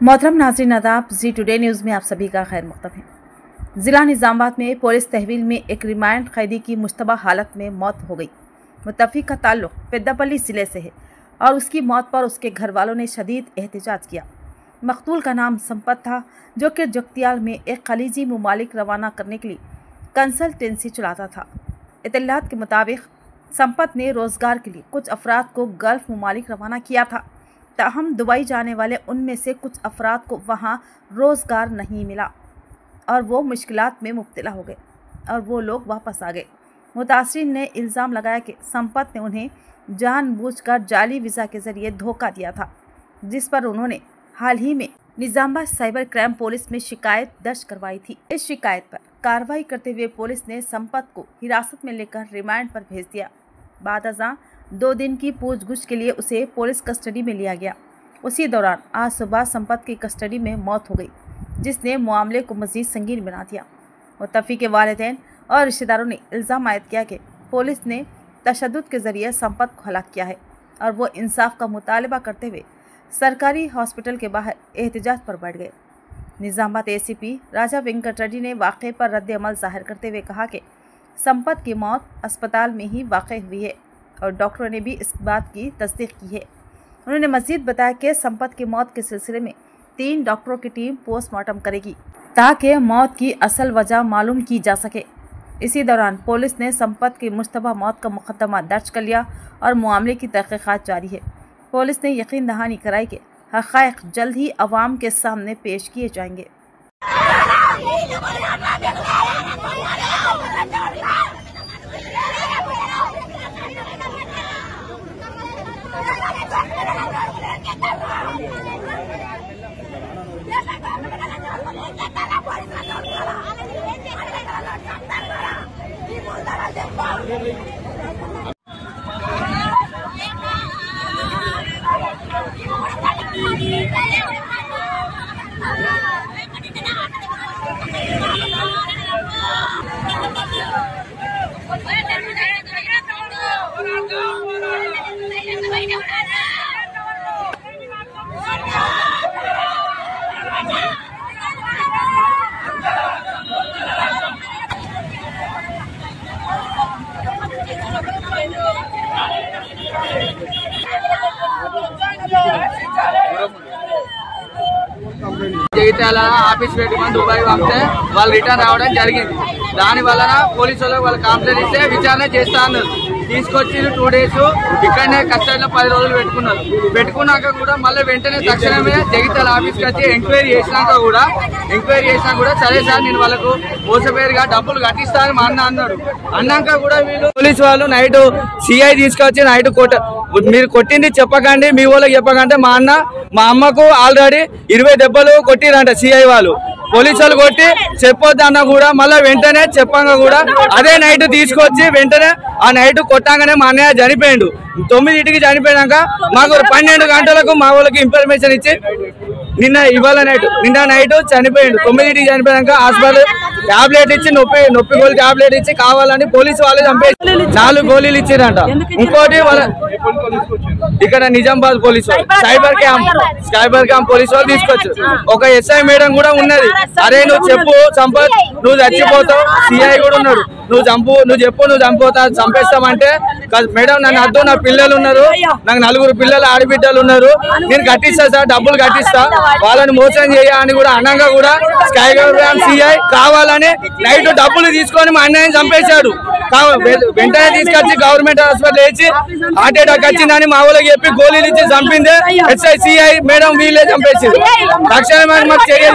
मोहतरम नाज़रीन आदाब, जी टुडे न्यूज़ में आप सभी का खैर मक़दम है। ज़िला निज़ामाबाद में पुलिस तहवील में एक रिमांड कैदी की मुश्तबा हालत में मौत हो गई। मुतफ़िक़ का ताल्लुक़ पेद्दापल्ली ज़िले से है और उसकी मौत पर उसके घर वालों ने शदीद एहतजाज किया। मक़तूल का नाम संपत था, जो कि जगतियाल में एक खलीजी ममालिक रवाना करने के लिए कंसल्टेंसी चलाता था। इत्तलात के मुताबिक संपत ने रोज़गार के लिए कुछ अफराद को गल्फ़ ममालिक रवाना किया था, ताहम दुबई जाने वाले उनमें से कुछ अफराद को वहाँ रोज़गार नहीं मिला और वो मुश्किलात में मुब्तला हो गए और वो लोग वापस आ गए। मुतासिरीन ने इल्ज़ाम लगाया कि संपत ने उन्हें जानबूझकर जाली वीज़ा के ज़रिए धोखा दिया था, जिस पर उन्होंने हाल ही में निज़ामाबाद साइबर क्राइम पुलिस में शिकायत दर्ज करवाई थी। इस शिकायत पर कार्रवाई करते हुए पुलिस ने संपत को हिरासत में लेकर रिमांड पर भेज दिया। बाद अज़ां 2 दिन की पूछगछ के लिए उसे पुलिस कस्टडी में लिया गया। उसी दौरान आज सुबह संपत की कस्टडी में मौत हो गई, जिसने मामले को मज़ीद संगीन बना दिया। मुतफ़िक़ के वालिदैन और रिश्तेदारों ने इल्ज़ाम आयद किया कि पुलिस ने तशद्दुद के ज़रिए संपत को हलाक किया है और वो इंसाफ का मुतालबा करते हुए सरकारी हॉस्पिटल के बाहर एहतजाज पर बैठ गए। निज़ामाबाद ACP राजा वेंकट रेड्डी ने वाक़े पर रद्द-ए-अमल ज़ाहिर करते हुए कहा कि संपत की मौत अस्पताल में ही वाक़ई हुई है और डॉक्टरों ने भी इस बात की तस्दीक की है। उन्होंने मज़ीद बताया कि संपत की मौत के सिलसिले में 3 डॉक्टरों की टीम पोस्टमार्टम करेगी ताकि मौत की असल वजह मालूम की जा सके। इसी दौरान पुलिस ने संपत की मुश्तबा मौत का मुकदमा दर्ज कर लिया और मामले की तहक़ीक़ात जारी है। पुलिस ने यकीन दहानी कराई कि हक़ाइक़ जल्द ही अवाम के सामने पेश किए जाएंगे। జగిత్యాల ఆఫీస్ పెట్టుకొని దుబాయ్ పంపితే వాళ్ళు రిటర్న్ రావడం జరిగింది। దాని వలన పోలీసు వాళ్ళు కంప్లైంట్ ఇస్తే విచారణ చేస్తా అన్నారు। తీసుకొచ్చి 2 డేస్ ఇక్కడనే కస్టడీలో 10 రోజులు పెట్టుకున్నాక కూడా మళ్ళీ వెంటనే తక్షణమే జగిత్యాల ఆఫీస్కి వచ్చి ఎంక్వైరీ చేసినా కూడా సరే సార్ నేను వాళ్ళకు మోసపేరుగా డబ్బులు కట్టిస్తానని మా అన్న అన్నాడు। అన్నాక కూడా వీళ్ళు పోలీసు వాళ్ళు నైట్ CI తీసుకొచ్చి నైట్ మీరు కొట్టింది చెప్పకండి, మీ వాళ్ళకి చెప్పకంటే మా అమ్మకు ఆల్రెడీ 20 దెబ్బలు కొట్టిరంట CI వాళ్ళు। పోలీసు వాళ్ళు కొట్టి చెప్పొద్దన్నా కూడా మళ్ళీ వెంటనే చెప్పంగా కూడా అదే నైట్ తీసుకొచ్చి వెంటనే ఆ నైట్ కొట్టాగానే మా అన్నయ్య చనిపోయిండు। 9కి చనిపోయాక మాకు 12 గంటలకు మా వాళ్ళకి ఇన్ఫర్మేషన్ ఇచ్చి నిన్న నైట్ చనిపోయిండు। 9కి చనిపోయాక హాస్పిటల్ టాబ్లెట్ ఇచ్చి నొప్పి గోళీ టాబ్లెట్ ఇచ్చి కావాలని పోలీసు వాళ్ళు చంపేసి 4 గోళీలు ఇచ్చిరంట। ఇంకోటి వాళ్ళ ఇక్కడ Nizamabad police cyber camp police వాళ్ళు తీసుకొచ్చారు। ఒక SI మేడం కూడా ఉన్నది, అరే నువ్వు చెప్పు సంపత్ నువ్వు చచ్చిపోతావు, CI కూడా ఉన్నాడు, నువ్వు చెప్పు నువ్వు చంపేస్తామంటే మేడం నన్ను అద్దు, నా పిల్లలు ఉన్నారు, నాకు 4 పిల్లలు ఆడబిడ్డలు ఉన్నారు, నేను కట్టిస్తా సార్, డబ్బులు కట్టిస్తా, వాళ్ళని మోసం చేయ అని కూడా అనగా కూడా CI కావాలని నైట్ డబ్బులు తీసుకొని మా అన్నయ్యని చంపేశాడు। వెంటనే తీసుకొచ్చి గవర్నమెంట్ హాస్పిటల్ వేసి హార్ట్ అటాక్ వచ్చిందని మా వాళ్ళకి చెప్పి గోళీలు ఇచ్చి చంపిందే SI CI మేడం వీళ్ళే చంపేసింది। తక్షణమే మాకు చర్య